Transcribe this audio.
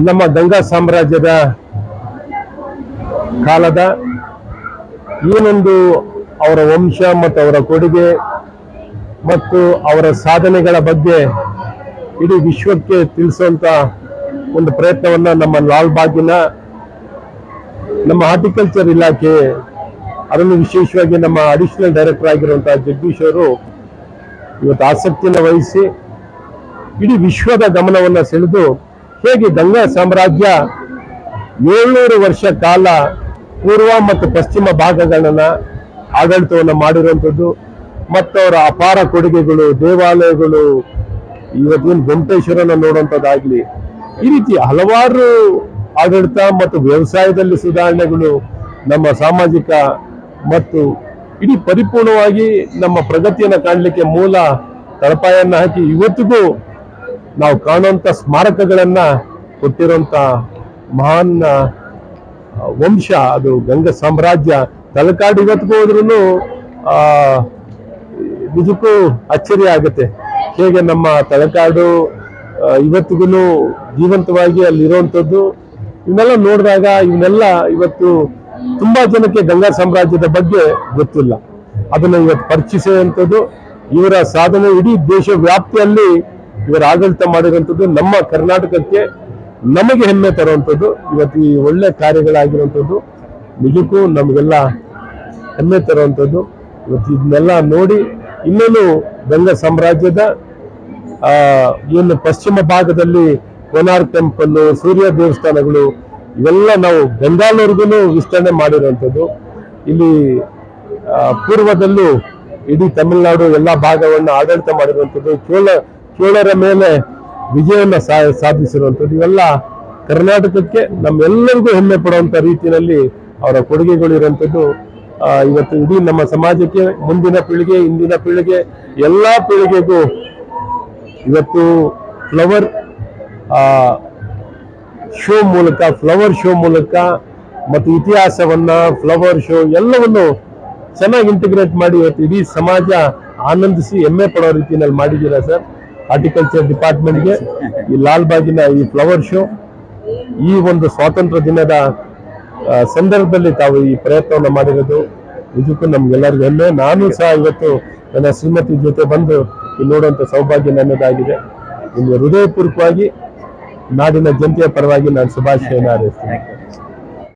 ನಮ್ಮ ಗಂಗಾ ಸಾಮ್ರಾಜ್ಯದ ಕಾಲದ ಏನೊಂದು ಅವರ ವಂಶ ಮತ್ತು ಅವರ ಕೊಡುಗೆ ಮತ್ತು ಅವರ ಸಾಧನೆಗಳ ಬಗ್ಗೆ ಇಡೀ ವಿಶ್ವಕ್ಕೆ ತಿಳಿಸುವಂತ ಒಂದು ಪ್ರಯತ್ನವನ್ನ ನಮ್ಮ ಲಾಲ್ಬಾಗಿನ ನಮ್ಮ ಹಾರ್ಟಿಕಲ್ಚರ್ ಇಲಾಖೆ ಅದನ್ನು ವಿಶೇಷವಾಗಿ ನಮ್ಮ ಅಡಿಷನಲ್ ಡೈರೆಕ್ಟರ್ ಆಗಿರುವಂತಹ ಜಗದೀಶ್ ಅವರು ಇವತ್ತು ಆಸಕ್ತಿಯನ್ನು ವಹಿಸಿ ಇಡೀ ವಿಶ್ವದ ಗಮನವನ್ನು ಸೆಳೆದು ಹೇಗೆ ಗಂಗಾ ಸಾಮ್ರಾಜ್ಯ 700 ವರ್ಷ ಕಾಲ ಪೂರ್ವ ಮತ್ತು ಪಶ್ಚಿಮ ಭಾಗಗಳನ್ನ ಆಡಳಿತವನ್ನು ಮಾಡಿರುವಂಥದ್ದು ಮತ್ತು ಅವರ ಅಪಾರ ಕೊಡುಗೆಗಳು, ದೇವಾಲಯಗಳು, ಇವತ್ತಿನ ವೆಂಕಟೇಶ್ವರನ ನೋಡುವಂಥದ್ದಾಗ್ಲಿ, ಈ ರೀತಿ ಹಲವಾರು ಆಡಳಿತ ಮತ್ತು ವ್ಯವಸಾಯದಲ್ಲಿ ಸುಧಾರಣೆಗಳು, ನಮ್ಮ ಸಾಮಾಜಿಕ ಮತ್ತು ಇಡೀ ಪರಿಪೂರ್ಣವಾಗಿ ನಮ್ಮ ಪ್ರಗತಿಯನ್ನು ಕಾಣಲಿಕ್ಕೆ ಮೂಲ ತಳಪಾಯನ್ನ ಹಾಕಿ ಇವತ್ತಿಗೂ ನಾವು ಕಾಣುವಂತ ಸ್ಮಾರಕಗಳನ್ನ ಕೊಟ್ಟಿರುವಂತ ಮಹಾನ್ ವಂಶ ಅದು ಗಂಗಾ ಸಾಮ್ರಾಜ್ಯ. ತಲಕಾಡು ಇವತ್ತಿಗೂ ಹೋದ್ರೂ ನಿಜಕ್ಕೂ ಅಚ್ಚರಿ ಆಗುತ್ತೆ ಹೇಗೆ ನಮ್ಮ ತಲಕಾಡು ಇವತ್ತಿಗೂ ಜೀವಂತವಾಗಿ ಅಲ್ಲಿರುವಂಥದ್ದು. ಇವನ್ನೆಲ್ಲ ನೋಡಿದಾಗ ಇವನ್ನೆಲ್ಲ ಇವತ್ತು ತುಂಬಾ ಜನಕ್ಕೆ ಗಂಗಾ ಸಾಮ್ರಾಜ್ಯದ ಬಗ್ಗೆ ಗೊತ್ತಿಲ್ಲ. ಅದನ್ನ ಇವತ್ತು ಪರಿಚಯಿಸುವಂಥದ್ದು, ಇವರ ಸಾಧನೆ ಇಡೀ ದೇಶ ವ್ಯಾಪ್ತಿಯಲ್ಲಿ ಇವರ ಆಡಳಿತ ಮಾಡಿರುವಂಥದ್ದು ನಮ್ಮ ಕರ್ನಾಟಕಕ್ಕೆ ನಮಗೆ ಹೆಮ್ಮೆ ತರುವಂಥದ್ದು. ಇವತ್ತು ಈ ಒಳ್ಳೆ ಕಾರ್ಯಗಳಾಗಿರುವಂಥದ್ದು ನಿಜಕ್ಕೂ ನಮಗೆಲ್ಲ ಹೆಮ್ಮೆ ತರುವಂಥದ್ದು. ಇವತ್ತು ಇದನ್ನೆಲ್ಲ ನೋಡಿ ಇನ್ನೇನು ಗಂಗಾ ಸಾಮ್ರಾಜ್ಯದ ಏನು ಪಶ್ಚಿಮ ಭಾಗದಲ್ಲಿ ಕೋನಾರ್ಕ್ ಟೆಂಪಲ್, ಸೂರ್ಯ ದೇವಸ್ಥಾನಗಳು ಇವೆಲ್ಲ ನಾವು ಬೆಂಗಾಲೂರಿಗೂ ವಿಸ್ತರಣೆ ಮಾಡಿರುವಂಥದ್ದು. ಇಲ್ಲಿ ಪೂರ್ವದಲ್ಲೂ ಇಡೀ ತಮಿಳುನಾಡು ಎಲ್ಲ ಭಾಗವನ್ನು ಆಡಳಿತ ಮಾಡಿರುವಂಥದ್ದು, ಚೋಳರ ಮೇಲೆ ವಿಜಯವನ್ನು ಸಾಧಿಸಿರುವಂಥದ್ದು. ಇವೆಲ್ಲ ಕರ್ನಾಟಕಕ್ಕೆ ನಮ್ಮೆಲ್ಲರಿಗೂ ಹೆಮ್ಮೆ ಪಡುವಂತ ರೀತಿಯಲ್ಲಿ ಅವರ ಕೊಡುಗೆಗಳು ಇರುವಂಥದ್ದು. ಇವತ್ತು ಇಡೀ ನಮ್ಮ ಸಮಾಜಕ್ಕೆ ಮುಂದಿನ ಪೀಳಿಗೆ, ಇಂದಿನ ಪೀಳಿಗೆ, ಎಲ್ಲ ಪೀಳಿಗೆಗೂ ಇವತ್ತು ಫ್ಲವರ್ ಶೋ ಮೂಲಕ ಮತ್ತು ಇತಿಹಾಸವನ್ನ, ಫ್ಲವರ್ ಶೋ ಎಲ್ಲವನ್ನು ಚೆನ್ನಾಗಿ ಇಂಟಿಗ್ರೇಟ್ ಮಾಡಿ ಇವತ್ತು ಇಡೀ ಸಮಾಜ ಆನಂದಿಸಿ ಹೆಮ್ಮೆ ಪಡೋ ರೀತಿಯಲ್ಲಿ ಮಾಡಿದ್ದೀರಾ ಸರ್. ಹಾರ್ಟಿಕಲ್ಚರ್ ಡಿಪಾರ್ಟ್ಮೆಂಟ್ಗೆ ಈ ಲಾಲ್ಬಾಗಿನ ಈ ಫ್ಲವರ್ ಶೋ ಈ ಒಂದು ಸ್ವಾತಂತ್ರ್ಯ ದಿನದ ಸಂದರ್ಭದಲ್ಲಿ ತಾವು ಈ ಪ್ರಯತ್ನವನ್ನು ಮಾಡಿರೋದು ನಿಜಕ್ಕೂ ನಮ್ಗೆಲ್ಲರಿಗೂ ಹೆಮ್ಮೆ. ನಾನು ಸಹ ಇವತ್ತು ನನ್ನ ಶ್ರೀಮತಿ ಜೊತೆ ಬಂದು ಇಲ್ಲಿ ನೋಡುವಂತ ಸೌಭಾಗ್ಯ ನನ್ನದಾಗಿದೆ. ನಿಮಗೆ ಹೃದಯಪೂರ್ವಕವಾಗಿ ನಾಡಿನ ಜನತೆಯ ಪರವಾಗಿ ನಾನು ಶುಭಾಶಯನ ಹಾರೈಸ್ತೀನಿ.